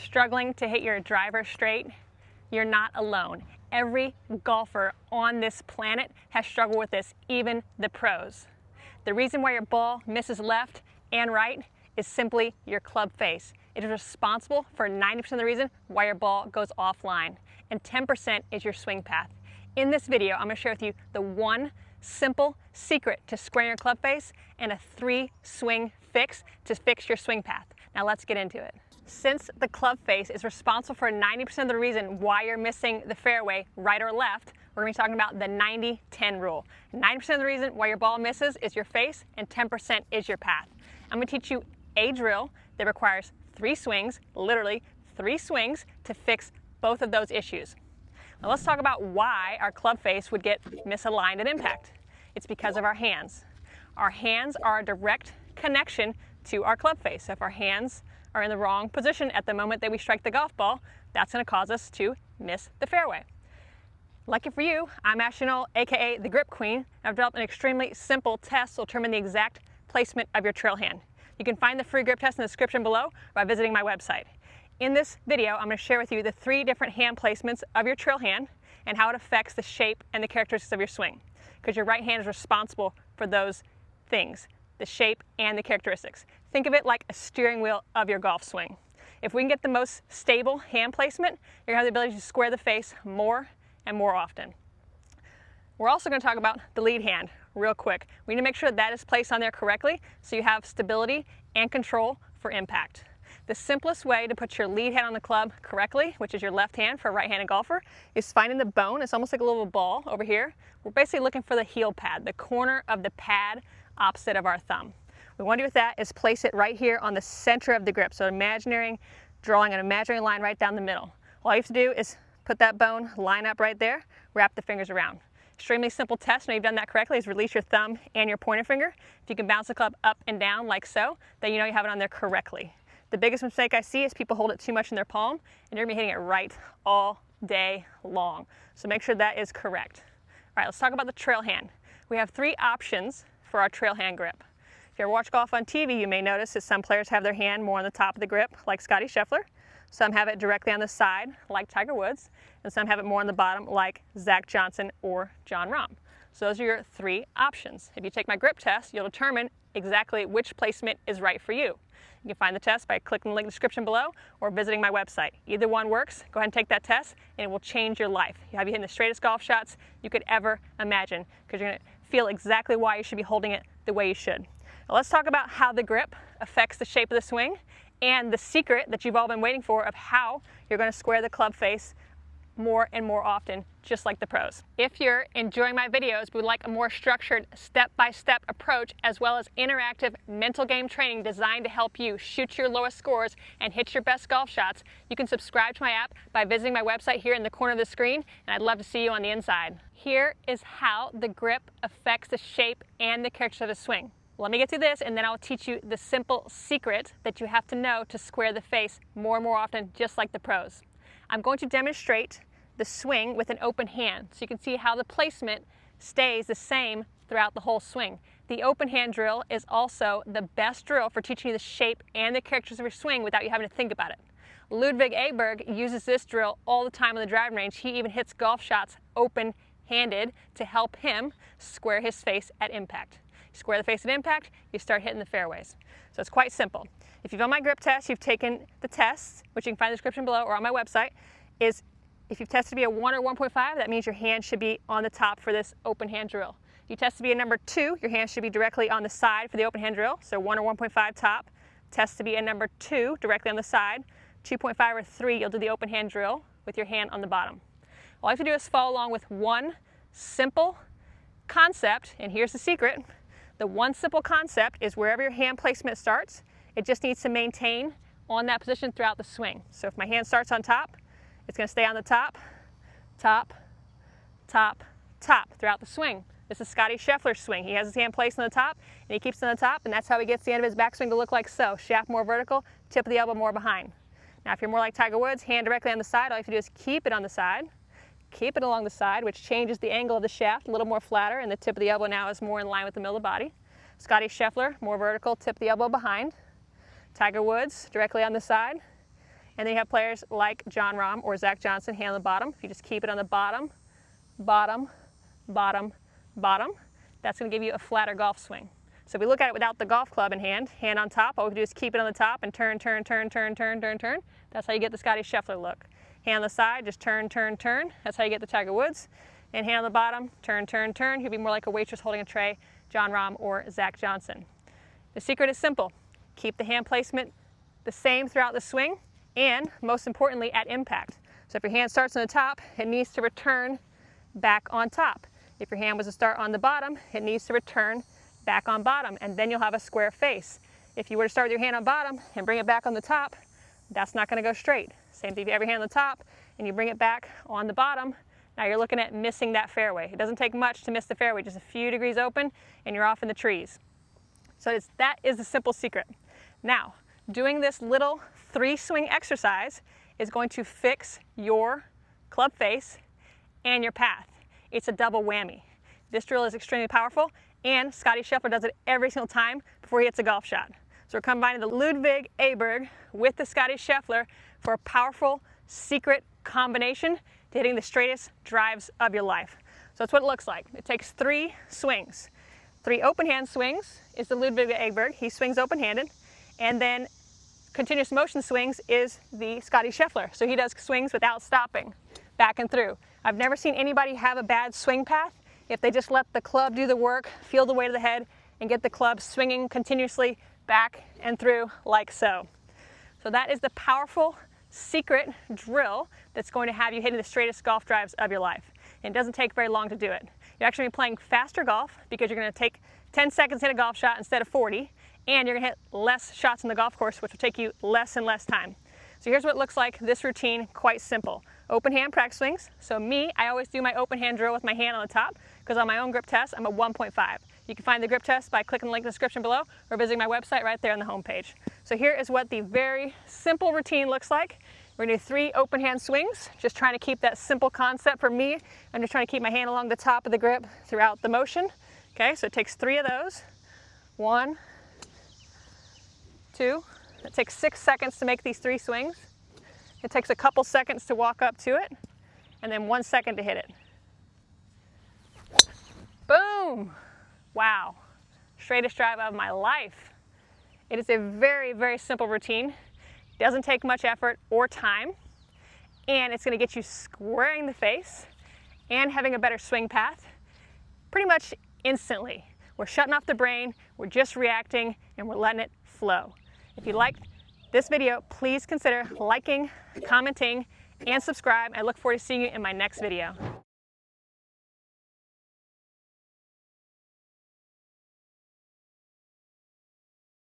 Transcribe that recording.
struggling to hit your driver straight, you're not alone. Every golfer on this planet has struggled with this, even the pros. The reason why your ball misses left and right is simply your club face. It is responsible for 90% of the reason why your ball goes offline, and 10% is your swing path. In this video, I'm going to share with you the one simple secret to squaring your club face and a 3-swing fix to fix your swing path. Now let's get into it. Since the club face is responsible for 90% of the reason why you're missing the fairway, right or left, we're going to be talking about the 90-10 rule. 90% of the reason why your ball misses is your face, and 10% is your path. I'm going to teach you a drill that requires 3 swings, literally 3 swings, to fix both of those issues. Now let's talk about why our club face would get misaligned at impact. It's because of our hands. Our hands are a direct connection to our club face. So if our hands are in the wrong position at the moment that we strike the golf ball, that's going to cause us to miss the fairway. Lucky for you, I'm Ashley Knoll, aka the Grip Queen. I've developed an extremely simple test to determine the exact placement of your trail hand. You can find the free grip test in the description below or by visiting my website. In this video, I'm going to share with you the 3 different hand placements of your trail hand and how it affects the shape and the characteristics of your swing. Because your right hand is responsible for those things, the shape and the characteristics. Think of it like a steering wheel of your golf swing. If we can get the most stable hand placement, you're going to have the ability to square the face more and more often. We're also going to talk about the lead hand real quick. We need to make sure that is placed on there correctly so you have stability and control for impact. The simplest way to put your lead hand on the club correctly, which is your left hand for a right-handed golfer, is finding the bone. It's almost like a little ball over here. We're basically looking for the heel pad, the corner of the pad opposite of our thumb. What we want to do with that is place it right here on the center of the grip. So drawing an imaginary line right down the middle. All you have to do is put that bone, line up right there, wrap the fingers around. Extremely simple test, now you've done that correctly, is release your thumb and your pointer finger. If you can bounce the club up and down like so, then you know you have it on there correctly. The biggest mistake I see is people hold it too much in their palm, and you're going to be hitting it right all day long. So make sure that is correct. All right, let's talk about the trail hand. We have 3 options for our trail hand grip. If you ever watch golf on TV, you may notice that some players have their hand more on the top of the grip, like Scottie Scheffler. Some have it directly on the side, like Tiger Woods, and some have it more on the bottom, like Zach Johnson or Jon Rahm. So those are your 3 options. If you take my grip test, you'll determine exactly which placement is right for you. You can find the test by clicking the link in the description below or visiting my website. Either one works. Go ahead and take that test, and it will change your life. You'll have you hitting the straightest golf shots you could ever imagine, because you're going to feel exactly why you should be holding it the way you should. Now let's talk about how the grip affects the shape of the swing and the secret that you've all been waiting for of how you're going to square the club face more and more often, just like the pros. If you're enjoying my videos but would like a more structured step-by-step approach as well as interactive mental game training designed to help you shoot your lowest scores and hit your best golf shots, you can subscribe to my app by visiting my website here in the corner of the screen, and I'd love to see you on the inside. Here is how the grip affects the shape and the character of the swing. Let me get through this, and then I'll teach you the simple secret that you have to know to square the face more and more often, just like the pros. I'm going to demonstrate the swing with an open hand so you can see how the placement stays the same throughout the whole swing. The open hand drill is also the best drill for teaching you the shape and the characters of your swing without you having to think about it. Ludvig Aberg uses this drill all the time on the driving range. He even hits golf shots open-handed to help him square his face at impact. Square the face at impact, you start hitting the fairways. So it's quite simple. If you've done my grip test, you've taken the tests, which you can find in the description below or on my website, is if you've tested to be a 1 or 1.5, that means your hand should be on the top for this open hand drill. If you test to be a number 2, your hand should be directly on the side for the open hand drill, so 1 or 1.5 top. Test to be a number 2, directly on the side. 2.5 or 3, you'll do the open hand drill with your hand on the bottom. All you have to do is follow along with one simple concept, and here's the secret. The one simple concept is wherever your hand placement starts, it just needs to maintain on that position throughout the swing. So if my hand starts on top, it's going to stay on the top, top, top, top throughout the swing. This is Scottie Scheffler's swing. He has his hand placed on the top, and he keeps it on the top, and that's how he gets the end of his backswing to look like so. Shaft more vertical, tip of the elbow more behind. Now if you're more like Tiger Woods, hand directly on the side, all you have to do is keep it on the side, keep it along the side, which changes the angle of the shaft, a little more flatter, and the tip of the elbow now is more in line with the middle of the body. Scottie Scheffler, more vertical, tip of the elbow behind. Tiger Woods, directly on the side. And then you have players like Jon Rahm or Zach Johnson, hand on the bottom. If you just keep it on the bottom, bottom, bottom, bottom, that's going to give you a flatter golf swing. So if we look at it without the golf club in hand, hand on top, all we can do is keep it on the top and turn, turn, turn, turn, turn, turn, turn. That's how you get the Scottie Scheffler look. Hand on the side, just turn, turn, turn. That's how you get the Tiger Woods. And hand on the bottom, turn, turn, turn. He'll be more like a waitress holding a tray, Jon Rahm or Zach Johnson. The secret is simple. Keep the hand placement the same throughout the swing, and most importantly, at impact. So if your hand starts on the top, it needs to return back on top. If your hand was to start on the bottom, it needs to return back on bottom, and then you'll have a square face. If you were to start with your hand on bottom and bring it back on the top, that's not going to go straight. Same thing if you have your hand on the top and you bring it back on the bottom, now you're looking at missing that fairway. It doesn't take much to miss the fairway, just a few degrees open and you're off in the trees. So that is the simple secret. Now, doing this little 3-swing exercise is going to fix your club face and your path. It's a double whammy. This drill is extremely powerful, and Scottie Scheffler does it every single time before he hits a golf shot. So we're combining the Ludvig Aberg with the Scottie Scheffler for a powerful secret combination to hitting the straightest drives of your life. So that's what it looks like. It takes 3 swings. 3 open hand swings is the Ludvig Aberg. He swings open-handed. And then continuous motion swings is the Scottie Scheffler. So he does swings without stopping, back and through. I've never seen anybody have a bad swing path if they just let the club do the work, feel the weight of the head, and get the club swinging continuously back and through like so. So that is the powerful secret drill that's going to have you hitting the straightest golf drives of your life. And it doesn't take very long to do it. You're actually going to be playing faster golf because you're going to take 10 seconds to hit a golf shot instead of 40, and you're going to hit less shots on the golf course, which will take you less and less time. So here's what it looks like, this routine, quite simple. Open hand practice swings. So me, I always do my open hand drill with my hand on the top because on my own grip test, I'm a 1.5. You can find the grip test by clicking the link in the description below or visiting my website right there on the homepage. So here is what the very simple routine looks like. We're going to do 3 open hand swings, just trying to keep that simple concept for me. I'm just trying to keep my hand along the top of the grip throughout the motion. Okay, so it takes 3 of those. 1, 2. It takes 6 seconds to make these 3 swings. It takes a couple seconds to walk up to it, and then 1 second to hit it. Boom! Wow, straightest drive of my life. It is a very, very simple routine. It doesn't take much effort or time, and it's going to get you squaring the face and having a better swing path pretty much instantly. We're shutting off the brain, we're just reacting, and we're letting it flow. If you liked this video, please consider liking, commenting, and subscribe. I look forward to seeing you in my next video.